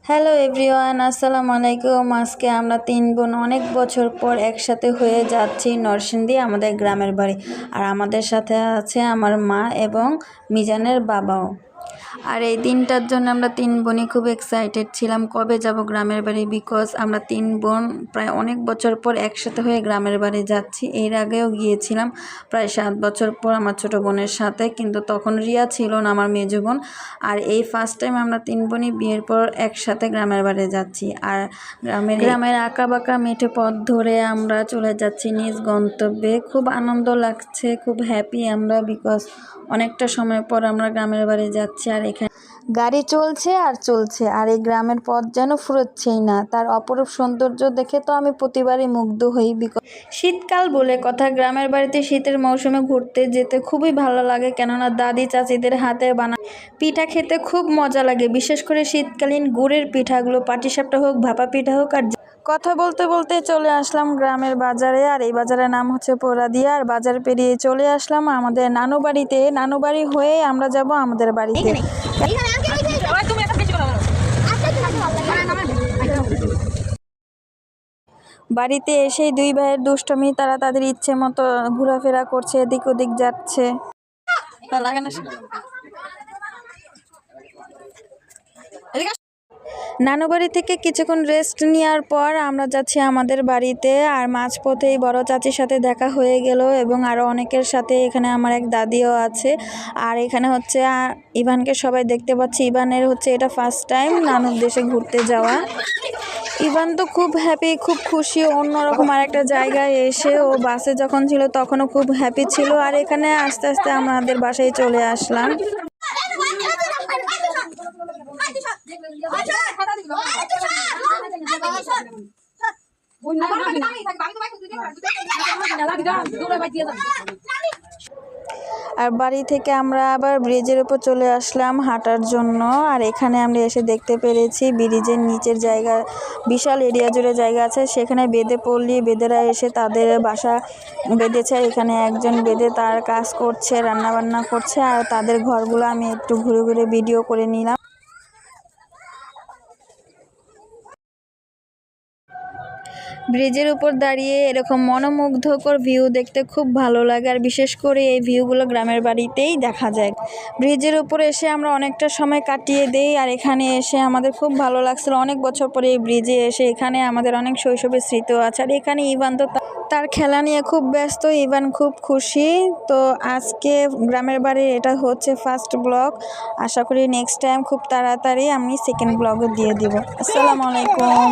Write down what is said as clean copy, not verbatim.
Hello everyone, আসসালামু আলাইকুম। আজকে আমরা 3 বোন অনেক বছর পর একসাথে হয়ে যাচ্ছি নরসিংদী আমাদের গ্রামের বাড়ি। আর আমাদের সাথে আছে আমার মা এবং মিজানের বাবাও। আর এই দিনটার জন্য আমরা 3 বোনই খুব এক্সাইটেড ছিলাম কবে যাব গ্রামের বাড়ি, বিকজ আমরা 3 বোন প্রায় অনেক বছর পর একসাথে হয়ে গ্রামের বাড়ি যাচ্ছি। এর আগেও গিয়েছিলাম প্রায় 7 বছর পর আমার ছোটো বোনের সাথে, কিন্তু তখন রিয়া ছিল না, আমার মেজো বোন। আর এই ফার্স্ট টাইম আমরা 3 বোনই বিয়ের পর একসাথে গ্রামের বাড়ি যাচ্ছি। আর গ্রামের আঁকা বাঁকা মেঠে পথ ধরে আমরা চলে যাচ্ছি নিজ গন্তব্যে। খুব আনন্দ লাগছে, খুব হ্যাপি আমরা, বিকজ অনেকটা সময় পর আমরা গ্রামের বাড়ি যাচ্ছি। আর এখানে গাড়ি চলছে আর চলছে, আর এই গ্রামের পথ যেন ফুরোচ্ছেই না। তার অপরূপ সৌন্দর্য দেখে তো আমি প্রতিবারই মুগ্ধ হই। বিকজ শীতকাল বলে কথা, গ্রামের বাড়িতে শীতের মৌসুমে ঘুরতে যেতে খুবই ভালো লাগে, কেননা দাদি চাচিদের হাতে বানানো পিঠা খেতে খুব মজা লাগে। বিশেষ করে শীতকালীন গুড়ের পিঠাগুলো, পাটিসাপটা হোক, ভাপা পিঠা হোক। আর কথা বলতে বলতে চলে আসলাম গ্রামের বাজারে। আর এই বাজারের নাম হচ্ছে পোড়াদিয়া। আর বাজার পেরিয়ে চলে আসলাম আমাদের নানু বাড়িতে। নানু বাড়ি হয়ে আমরা যাব আমাদের বাড়িতে। বাড়িতে এসেই 2 ভাইয়ের দুষ্টমি, তারা তাদের ইচ্ছে মতো ঘোরাফেরা করছে, এদিক ওদিক যাচ্ছে। নানু বাড়ি থেকে কিছুক্ষণ রেস্ট নেওয়ার পর আমরা যাচ্ছি আমাদের বাড়িতে। আর মাঝপথেই বড় চাচির সাথে দেখা হয়ে গেল এবং আরও অনেকের সাথে। এখানে আমার এক দাদিও আছে। আর এখানে হচ্ছে ইভানকে সবাই দেখতে পাচ্ছি। ইভানের হচ্ছে এটা ফার্স্ট টাইম নানুর দেশে ঘুরতে যাওয়া। ইভান তো খুব হ্যাপি, খুব খুশি। অন্যরকম আর একটা জায়গায় এসে, ও বাসে যখন ছিল তখনও খুব হ্যাপি ছিল। আর এখানে আস্তে আস্তে আমাদের বাসায় চলে আসলাম। আর বাড়ি থেকে আমরা আবার ব্রিজের উপর চলে আসলাম হাঁটার জন্য। আর এখানে আমরা এসে দেখতে পেরেছি ব্রিজের নিচের জায়গা, বিশাল এরিয়া জুড়ে জায়গা আছে, সেখানে বেদে পল্লী বেদেরা এসে তাদের বাসা বেঁধেছে। এখানে একজন বেদে তার কাজ করছে, রান্নাবান্না করছে। আর তাদের ঘরগুলো আমি একটু ঘুরে ঘুরে ভিডিও করে নিলাম। ব্রিজের উপর দাঁড়িয়ে এরকম মনোমুগ্ধকর ভিউ দেখতে খুব ভালো লাগে। আর বিশেষ করে এই ভিউগুলো গ্রামের বাড়িতেই দেখা যায়। ব্রিজের উপর এসে আমরা অনেকটা সময় কাটিয়ে দেই। আর এখানে এসে আমাদের খুব ভালো লাগছিল। অনেক বছর পরে এই ব্রিজে এসে এখানে আমাদের অনেক শৈশবের স্মৃতিও আছে। আর এখানে ইভান তো তার খেলা নিয়ে খুব ব্যস্ত, ইভান খুব খুশি। তো আজকে গ্রামের বাড়ির এটা হচ্ছে ফার্স্ট ব্লগ। আশা করি নেক্সট টাইম খুব তাড়াতাড়ি আমি সেকেন্ড ব্লগও দিয়ে দিব। আসসালামু আলাইকুম।